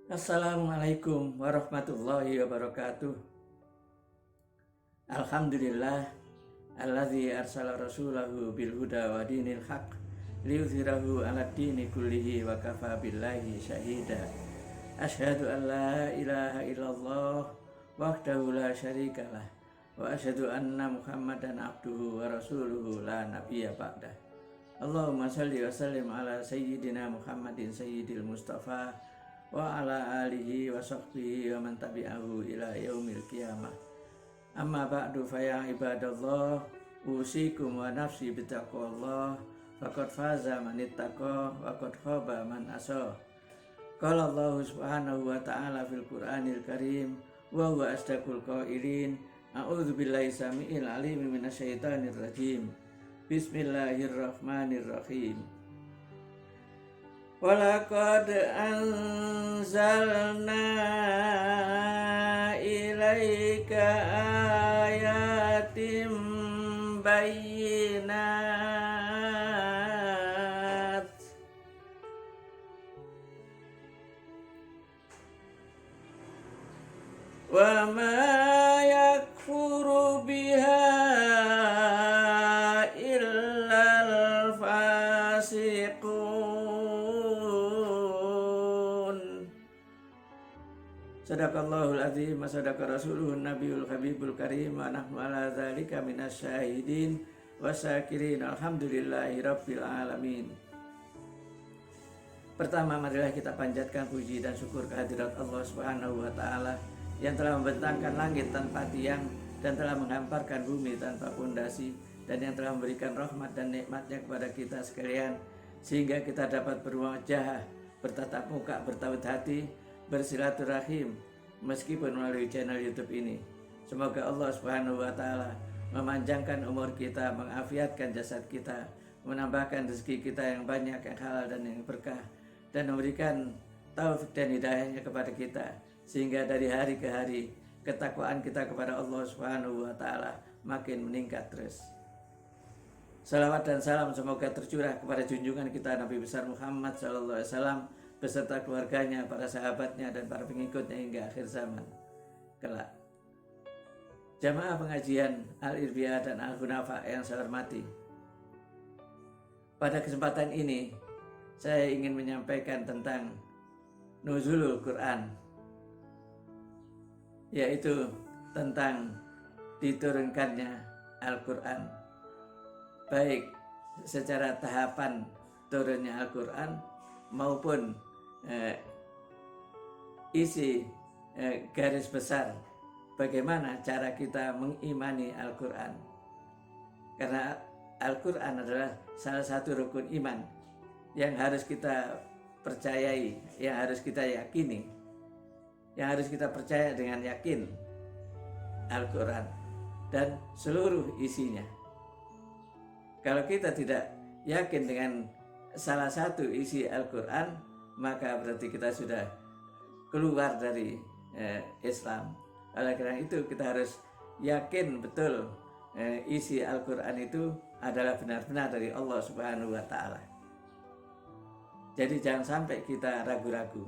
Assalamualaikum warahmatullahi wabarakatuh. Alhamdulillah alladzi arsala rasulahu bil huda wa dinil haq liyudhhirahu 'ala dini kullihi wa kafa billahi syahida. Asyhadu an la ilaha illallah wahdahu la syarikalah wa asyhadu anna Muhammadan abduhu wa rasuluhu la nabiyya ba'dah. Allahumma shalli wa sallim ala sayyidina Muhammadin sayyidil mustafa wa ala alihi wa sahbihi wa man tabi'ahu ila yaumil qiyamah. Amma ba'du fa ya ibadallah, usikum wa nafsi bitaqwallah, faqad faza man ittaqa wa qad khaba man asa. Qala Allah subhanahu wa ta'ala fil Qur'anil Karim wa huwa asdaqul qailin. A'udzu billahi samiil alim minasyaitonir rajim. Bismillahirrahmanirrahim. Walaqad anzalna ilaika ayatim bayyinat wa ma yakfuru biha illal fasiqun. Sadaqallahul azim wa sadaqa rasuluhun nabiyul habibul karim wa nahnu ala dzalika minasyahidin wa syakirin. Alhamdulillahi rabbil alamin. Pertama, marilah kita panjatkan puji dan syukur kehadirat Allah Subhanahu wa taala yang telah membentangkan langit tanpa tiang dan telah menghamparkan bumi tanpa pondasi, dan yang telah memberikan rahmat dan nikmatnya kepada kita sekalian sehingga kita dapat berwajah, bertatap muka, bertauhid hati, bersilaturahim meskipun melalui channel YouTube ini. Semoga Allah Subhanahu wa taala memanjangkan umur kita, mengafiatkan jasad kita, menambahkan rezeki kita yang banyak, yang halal dan yang berkah, dan memberikan taufik dan hidayahnya kepada kita sehingga dari hari ke hari ketakwaan kita kepada Allah Subhanahu wa taala makin meningkat terus. Salawat dan salam semoga tercurah kepada junjungan kita Nabi besar Muhammad sallallahu alaihi wasallam beserta keluarganya, para sahabatnya, dan para pengikutnya hingga akhir zaman kelak. Jamaah pengajian Al-Irbiyah dan Al-Hunafa yang saya hormati, pada kesempatan ini saya ingin menyampaikan tentang nuzulul Quran, yaitu tentang diturunkannya Al-Quran, baik secara tahapan turunnya Al-Quran maupun isi garis besar bagaimana cara kita mengimani Al-Quran. Karena Al-Quran adalah salah satu rukun iman yang harus kita percayai, yang harus kita yakini, yang harus kita percaya dengan yakin Al-Quran dan seluruh isinya. Kalau kita tidak yakin dengan salah satu isi Al-Quran, maka berarti kita sudah keluar dari Islam. Oleh karena itu kita harus yakin betul isi Al-Quran itu adalah benar-benar dari Allah Subhanahu wa ta'ala. Jadi jangan sampai kita ragu-ragu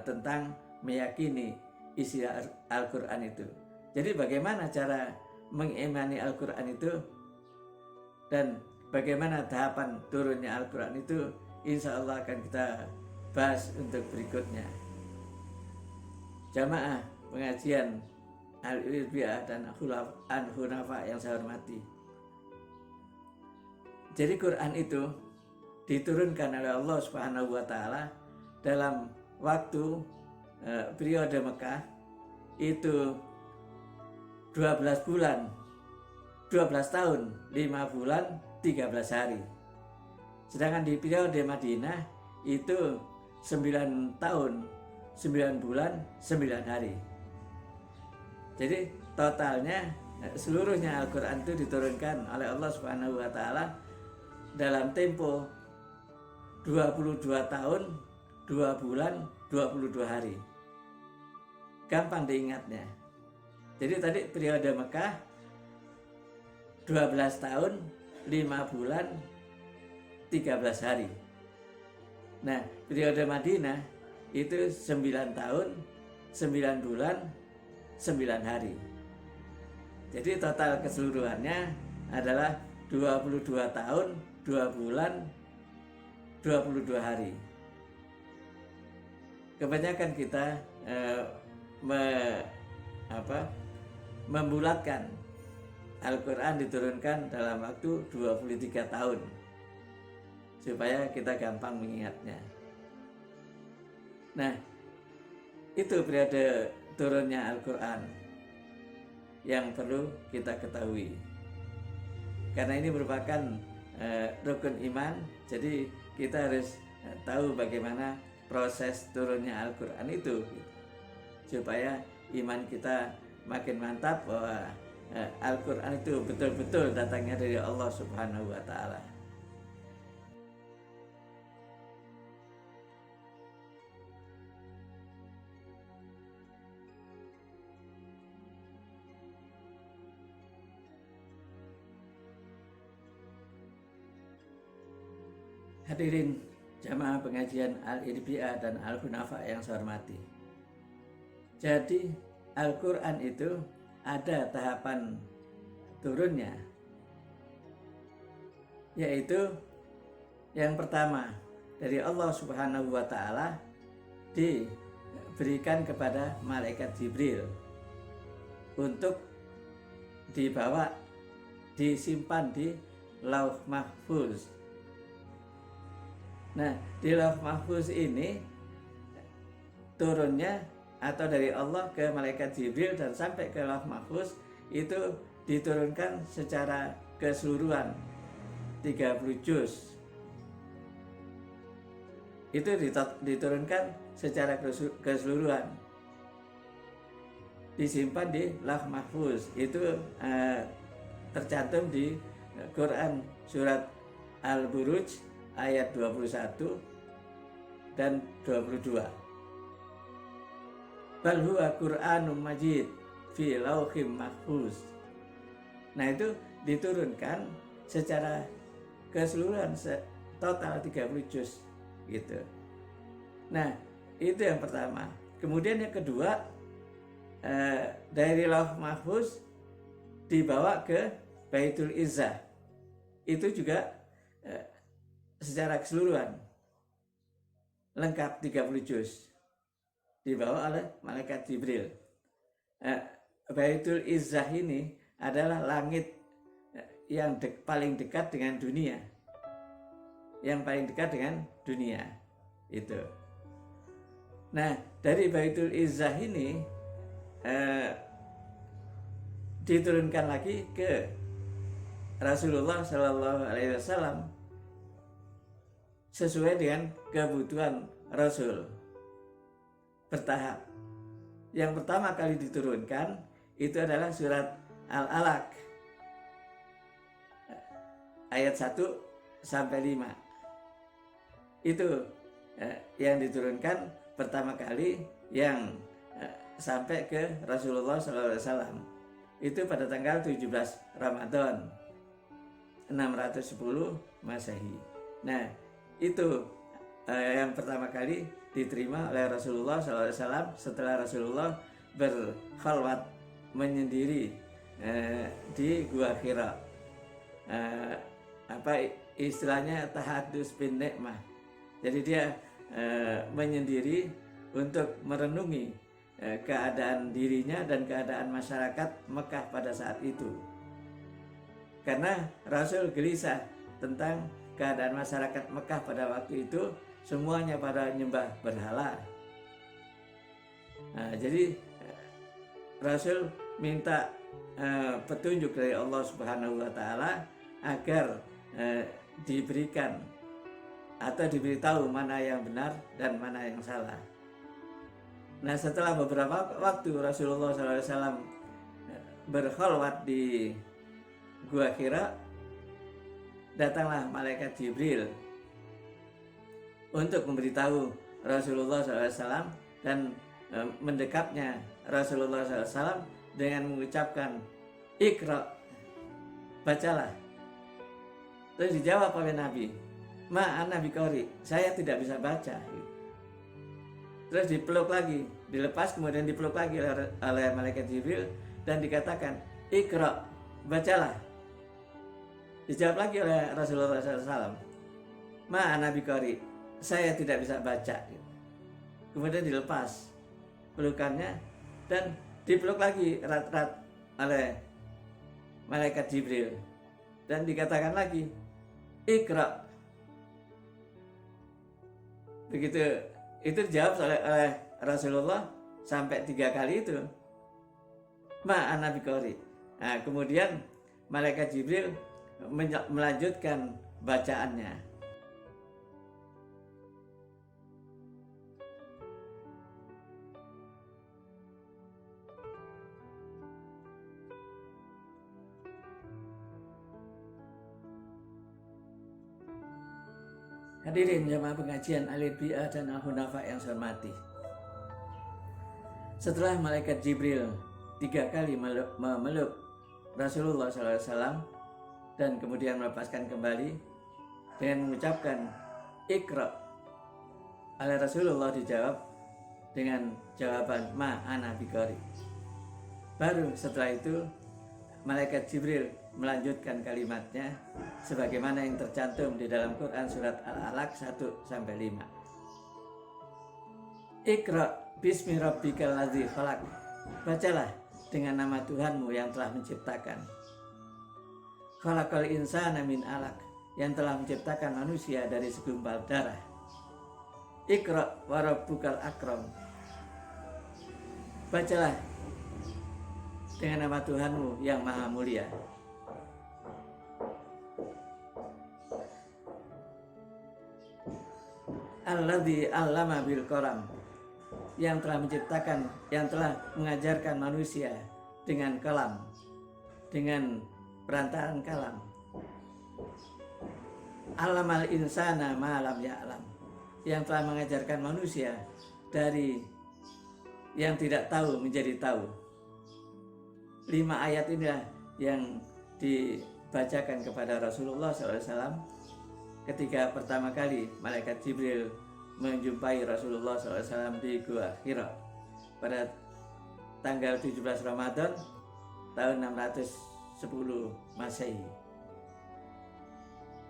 tentang meyakini isi Al-Quran itu. Jadi bagaimana cara mengimani Al-Quran itu dan bagaimana tahapan turunnya Al-Quran itu, insya Allah akan kita bahas untuk berikutnya. Jamaah pengajian Al-Irbiyah dan Al-Hunafa yang saya hormati, jadi Quran itu diturunkan oleh Allah Subhanahu wa ta'ala dalam waktu periode Mekah itu 12 bulan, 12 tahun, 5 bulan, 13 hari. Sedangkan di periode Madinah itu 9 tahun, 9 bulan, 9 hari. Jadi totalnya seluruhnya Al-Quran itu diturunkan oleh Allah Subhanahu wa ta'ala dalam tempo 22 tahun, 2 bulan, 22 hari. Gampang diingatnya. Jadi tadi periode Mekah 12 tahun, 5 bulan, 13 hari. Nah, periode Madinah itu 9 tahun, 9 bulan, 9 hari. Jadi total keseluruhannya adalah 22 tahun, 2 bulan, 22 hari. Kebanyakan kita membulatkan Al-Quran diturunkan dalam waktu 23 tahun supaya kita gampang mengingatnya. Nah, itu periode turunnya Al-Quran yang perlu kita ketahui. Karena ini merupakan rukun iman, jadi kita harus tahu bagaimana proses turunnya Al-Quran itu, supaya iman kita makin mantap bahwa Al-Quran itu betul-betul datangnya dari Allah Subhanahu wa Ta'ala. Hadirin jamaah pengajian Al-Irbi'ah dan Al-Hunafa yang saya hormati. Jadi Al-Quran itu ada tahapan turunnya, yaitu yang pertama dari Allah Subhanahu wa Ta'ala diberikan kepada malaikat Jibril untuk dibawa, disimpan di Lauh Mahfuz. Nah, di Lauh Mahfuz ini turunnya atau dari Allah ke malaikat Jibril dan sampai ke Lauh Mahfuz itu diturunkan secara keseluruhan 30 juz. Itu diturunkan secara keseluruhan, disimpan di Lauh Mahfuz. Itu tercantum di Quran surat Al-Buruj ayat 21 dan 22. Bal huwa Qur'anum Majid fi lauhim mahfuz. Nah, itu diturunkan secara keseluruhan total 30 juz gitu. Nah, itu yang pertama. Kemudian yang kedua, dari Lauh Mahfuz dibawa ke Baitul Izzah. Itu juga secara keseluruhan lengkap 30 juz dibawa oleh malaikat Jibril. Baitul Izzah ini adalah langit yang paling dekat dengan dunia, yang paling dekat dengan dunia itu. Nah, dari Baitul Izzah ini diturunkan lagi ke Rasulullah Shallallahu Alaihi Wasallam sesuai dengan kebutuhan Rasul, bertahap. Yang pertama kali diturunkan itu adalah surat Al-Alaq ayat 1 sampai 5. Itu yang diturunkan pertama kali, yang sampai ke Rasulullah SAW itu pada tanggal 17 Ramadan 610 Masehi. Nah, itu yang pertama kali diterima oleh Rasulullah SAW setelah Rasulullah berkhalwat menyendiri di Gua Hira. Istilahnya tahadus bin nikmah. Jadi dia menyendiri untuk merenungi keadaan dirinya dan keadaan masyarakat Mekah pada saat itu. Karena Rasul gelisah tentang keadaan masyarakat Mekah pada waktu itu, semuanya pada nyembah berhala. Nah, jadi Rasul minta petunjuk dari Allah Subhanahu wa Ta'ala agar diberikan atau diberitahu mana yang benar dan mana yang salah. Nah, setelah beberapa waktu Rasulullah SAW berkhalwat di Gua Hira, datanglah malaikat Jibril untuk memberitahu Rasulullah SAW dan mendekapnya Rasulullah SAW dengan mengucapkan Iqra, bacalah. Terus dijawab oleh Nabi, Ma ana biqori, saya tidak bisa baca. terus dipeluk lagi, dilepas kemudian dipeluk lagi oleh malaikat Jibril dan dikatakan, Iqra, bacalah. Dijawab lagi oleh Rasulullah SAW, Ma ana biqari, saya tidak bisa baca. Kemudian dilepas pelukannya dan dipeluk lagi erat-erat oleh malaikat Jibril dan dikatakan lagi, Iqra. Begitu itu dijawab oleh Rasulullah sampai 3 kali itu, Ma ana biqari. Nah, kemudian malaikat Jibril melanjutkan bacaannya. Hadirin jamaah pengajian Al-Biyah dan Al-Hunafa yang saya hormati. Setelah malaikat Jibril 3 kali memeluk Rasulullah SAW dan kemudian melepaskan kembali dengan mengucapkan Iqra, oleh Rasulullah dijawab dengan jawaban Ma ana biqari. Baru setelah itu malaikat Jibril melanjutkan kalimatnya sebagaimana yang tercantum di dalam Quran surat Al-Alaq 1-5. Iqra bismi rabbikal ladzi khalaq. Bacalah dengan nama Tuhanmu yang telah menciptakan. Khalaqal insana min alaq, yang telah menciptakan manusia dari segumpal darah. Iqra wa rabbukal akram. Bacalah dengan nama Tuhanmu yang maha mulia. Alladzi 'allama bil qalam, yang telah menciptakan, yang telah mengajarkan manusia dengan kalam, dengan perantaraan kalam. Alamal insana ma lam ya'lam, yang telah mengajarkan manusia dari yang tidak tahu menjadi tahu. 5 ayat inilah yang dibacakan kepada Rasulullah SAW ketika pertama kali malaikat Jibril menjumpai Rasulullah SAW di Gua Hira pada tanggal 17 Ramadan tahun 610 Masehi.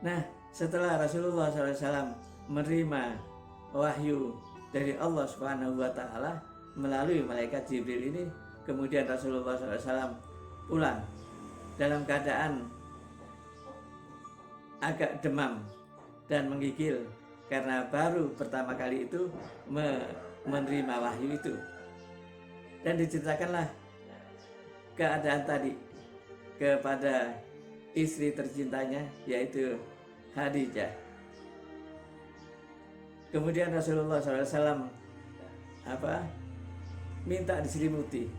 Nah, setelah Rasulullah SAW menerima wahyu dari Allah Subhanahu wa Ta'ala melalui malaikat Jibril ini, kemudian Rasulullah SAW pulang dalam keadaan agak demam dan menggigil karena baru pertama kali itu menerima wahyu itu. Dan diceritakanlah keadaan tadi kepada istri tercintanya, yaitu Khadijah. Kemudian Rasulullah SAW minta diselimuti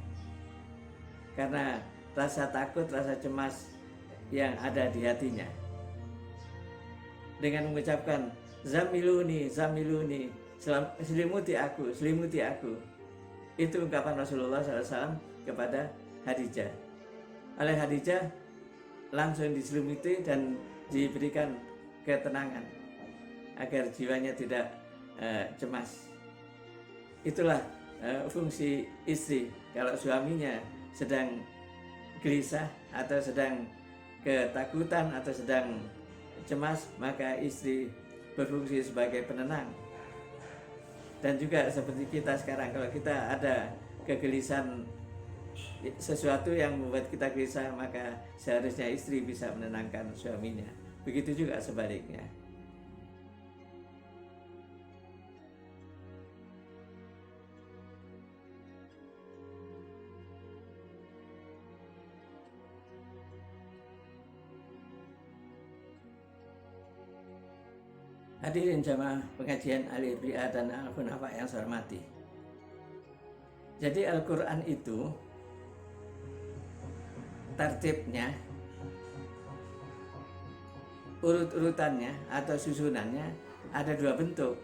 karena rasa takut, rasa cemas yang ada di hatinya, dengan mengucapkan Zamiluni, zamiluni, selimuti aku, selimuti aku. Itu ungkapan Rasulullah SAW kepada Khadijah. Oleh Khadijah langsung diselimuti dan diberikan ketenangan agar jiwanya tidak cemas. Itulah fungsi istri. Kalau suaminya sedang gelisah atau sedang ketakutan atau sedang cemas, maka istri berfungsi sebagai penenang. Dan juga seperti kita sekarang, kalau kita ada kegelisahan, sesuatu yang membuat kita gelisah, maka seharusnya istri bisa menenangkan suaminya. Begitu juga sebaliknya. Hadirin jamaah pengajian Al-Biyah dan Al-Hunafa yang saya hormati. Jadi Al-Quran itu tertibnya, urut-urutannya atau susunannya ada 2 bentuk.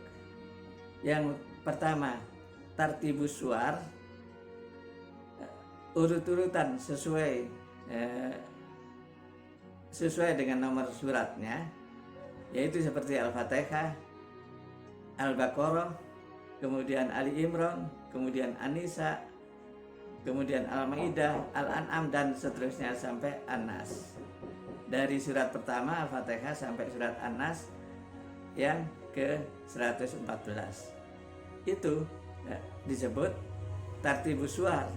Yang pertama tartibus suar, urut-urutan sesuai dengan nomor suratnya, yaitu seperti Al-Fatihah, Al-Baqarah, kemudian Ali Imran, kemudian An-Nisa, kemudian Al-Maidah, Al-An'am, dan seterusnya sampai An-Nas. Dari surat pertama Al-Fatihah sampai surat An-Nas yang ke-114. Itu disebut tartibus suwar,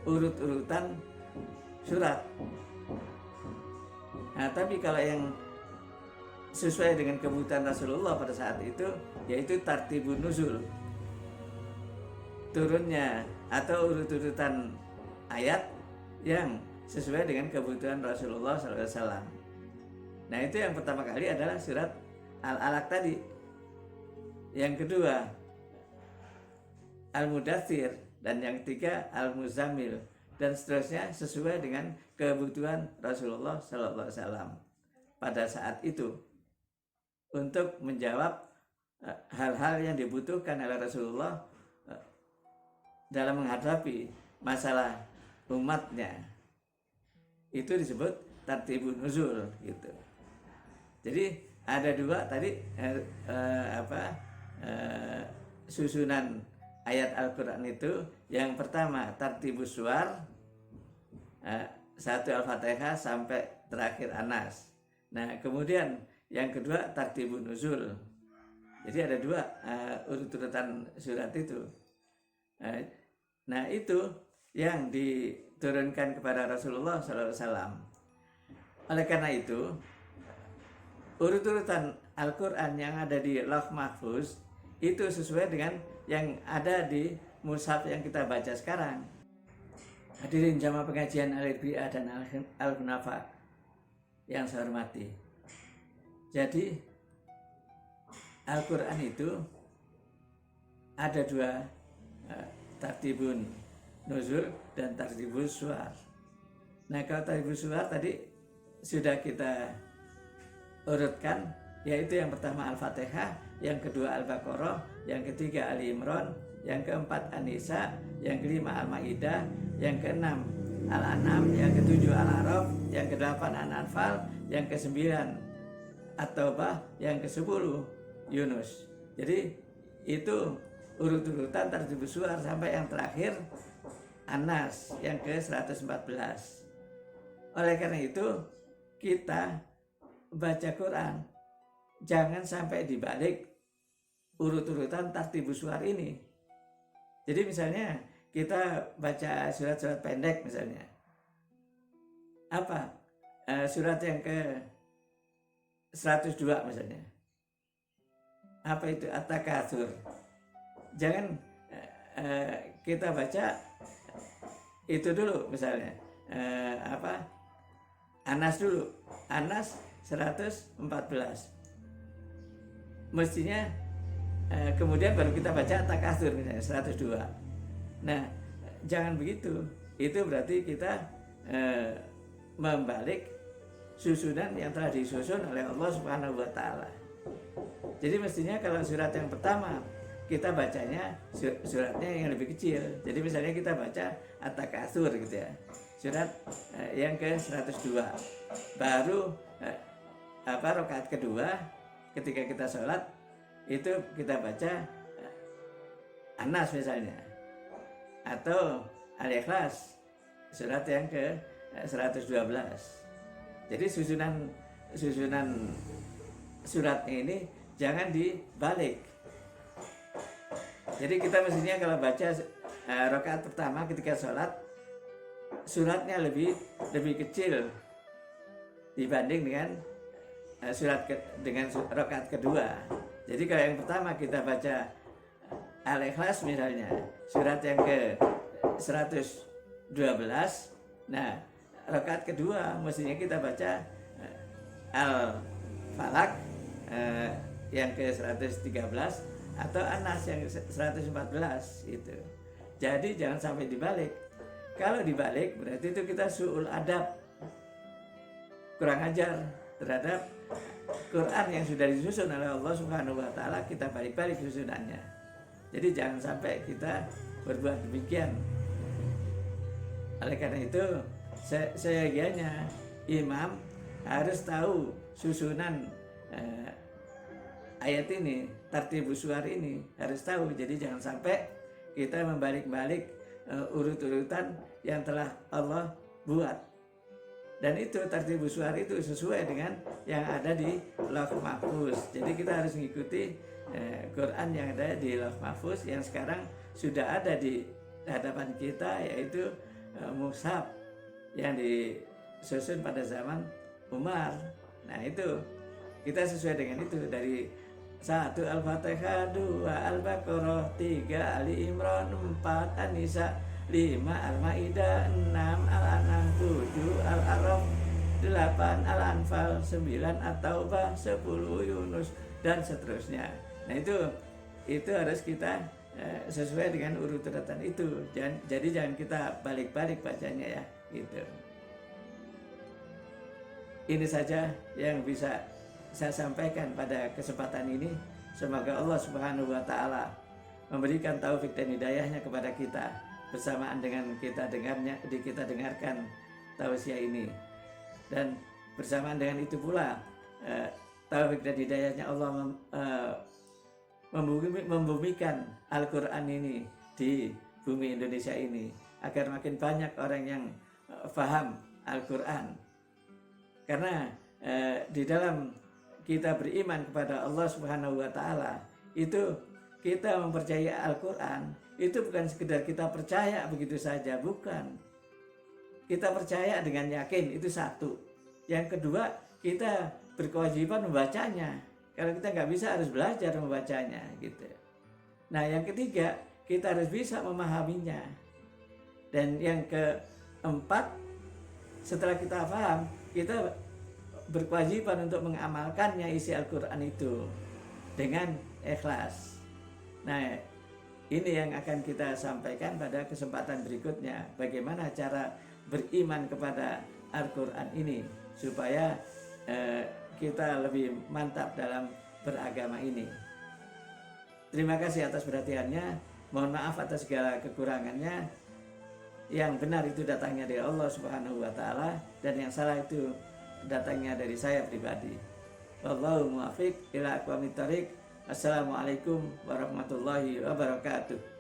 urut-urutan surat. Nah, tapi kalau yang sesuai dengan kebutuhan Rasulullah pada saat itu, yaitu tartibun nuzul, turunnya atau urut-urutan ayat yang sesuai dengan kebutuhan Rasulullah SAW. Nah, itu yang pertama kali adalah surat Al-Alaq tadi. Yang kedua Al-Mudaththir, dan yang ketiga Al-Muzammil, dan seterusnya sesuai dengan kebutuhan Rasulullah SAW pada saat itu untuk menjawab hal-hal yang dibutuhkan oleh Rasulullah dalam menghadapi masalah umatnya. Itu disebut tartibun nuzul gitu. Jadi ada dua tadi susunan ayat Al-Quran itu. Yang pertama tartibus suwar, satu Al-Fatihah sampai terakhir An-Nas. Nah, kemudian yang kedua tartibun nuzul. Jadi ada dua urut-urutan surat itu. Nah, itu yang diturunkan kepada Rasulullah SAW. Oleh karena itu, urut-urutan Al-Quran yang ada di Lauh Mahfuz itu sesuai dengan yang ada di mushaf yang kita baca sekarang. Hadirin jamaah pengajian Al-Irbi'ah dan Al-Hunafa yang saya hormati. Jadi Al-Quran itu ada dua, tartibun nuzul dan tartibus suwar. Nah, kalau tartibus suwar tadi sudah kita urutkan, yaitu yang pertama Al-Fatihah, yang kedua Al-Baqarah, yang ketiga Ali Imran, yang keempat An-Nisa, yang kelima Al-Maidah, yang keenam Al-An'am, yang ketujuh Al-A'raf, yang kedelapan An-Anfal, yang kesembilan At-Taubah, yang kesepuluh Yunus. Jadi itu urut-urutan tartibus suwar sampai yang terakhir An-Nas yang ke-114. Oleh karena itu kita baca Quran jangan sampai dibalik urut-urutan tartibus suwar ini. Jadi misalnya kita baca surat-surat pendek misalnya. Apa? Surat yang ke 102 misalnya. Apa itu? At-Takatsur. Jangan kita baca itu dulu misalnya. Anas dulu. Anas 114. Mestinya kemudian baru kita baca At-Takatsur misalnya 102. Nah, jangan begitu. Itu berarti kita membalik susunan yang telah disusun oleh Allah Subhanahu wa taala. Jadi mestinya kalau surat yang pertama kita bacanya suratnya yang lebih kecil. Jadi misalnya kita baca At-Takatsur gitu ya. Surat yang ke-102. Baru rakaat kedua ketika kita sholat itu kita baca An-Nas misalnya, atau Al-Ikhlas surat yang ke-112. Jadi susunan suratnya ini jangan dibalik. Jadi kita mestinya kalau baca rakaat pertama ketika sholat, suratnya lebih kecil dibanding dengan dengan rakaat kedua. Jadi kalau yang pertama kita baca Al-Ikhlas misalnya, surat yang ke-112, nah rakaat kedua mestinya kita baca Al-Falaq yang ke-113 atau An-Nas yang 114 itu. Jadi jangan sampai dibalik. Kalau dibalik berarti itu kita su'ul adab, kurang ajar terhadap Quran yang sudah disusun oleh Allah Subhanahu wa taala, kita balik-balik susunannya. Jadi jangan sampai kita berbuat demikian. Oleh karena itu seyogianya imam harus tahu susunan ayat ini, tartibus suwar ini harus tahu. Jadi jangan sampai kita membalik-balik urut-urutan yang telah Allah buat. Dan itu tartibus suwar itu sesuai dengan yang ada di Lauh Mahfuz. Jadi kita harus mengikuti Quran yang ada di Lauh Mahfuz yang sekarang sudah ada di hadapan kita, yaitu mushaf yang disusun pada zaman Umar. Nah itu kita sesuai dengan itu, dari 1 Al-Fatihah, 2 Al-Baqarah, 3 Ali Imran, 4 An-Nisa, 5 Al-Maidah, 6 Al-An'am, 7 Al-A'raf, 8 Al-Anfal, 9 At-Taubah, 10 Yunus, dan seterusnya. Nah itu harus kita sesuai dengan urutan itu. Jadi jangan kita balik-balik bacanya ya, gitu. Ini saja yang bisa saya sampaikan pada kesempatan ini. Semoga Allah Subhanahu wa taala memberikan taufik dan hidayahnya kepada kita bersamaan dengan kita dengarkan tausiah ini. Dan bersamaan dengan itu pula taufik dan hidayahnya Allah membumikan Al-Quran ini di bumi Indonesia ini, agar makin banyak orang yang paham Al-Quran. Karena di dalam kita beriman kepada Allah Subhanahu wa taala, itu kita mempercayai Al-Quran, itu bukan sekedar kita percaya begitu saja, bukan. Kita percaya dengan yakin, itu satu. Yang kedua, kita berkewajiban membacanya. Kalau kita nggak bisa, harus belajar membacanya, gitu. Nah, yang ketiga, kita harus bisa memahaminya. Dan yang keempat, setelah kita paham, kita berkewajiban untuk mengamalkannya, isi Al-Quran itu dengan ikhlas. Nah, ini yang akan kita sampaikan pada kesempatan berikutnya. Bagaimana cara beriman kepada Al-Quran ini supaya kita lebih mantap dalam beragama ini. Terima kasih atas perhatiannya. Mohon maaf atas segala kekurangannya. Yang benar itu datangnya dari Allah Subhanahu wa taala, dan yang salah itu datangnya dari saya pribadi. Wallahu muwaffiq ila aqwamit thoriq. Assalamualaikum warahmatullahi wabarakatuh.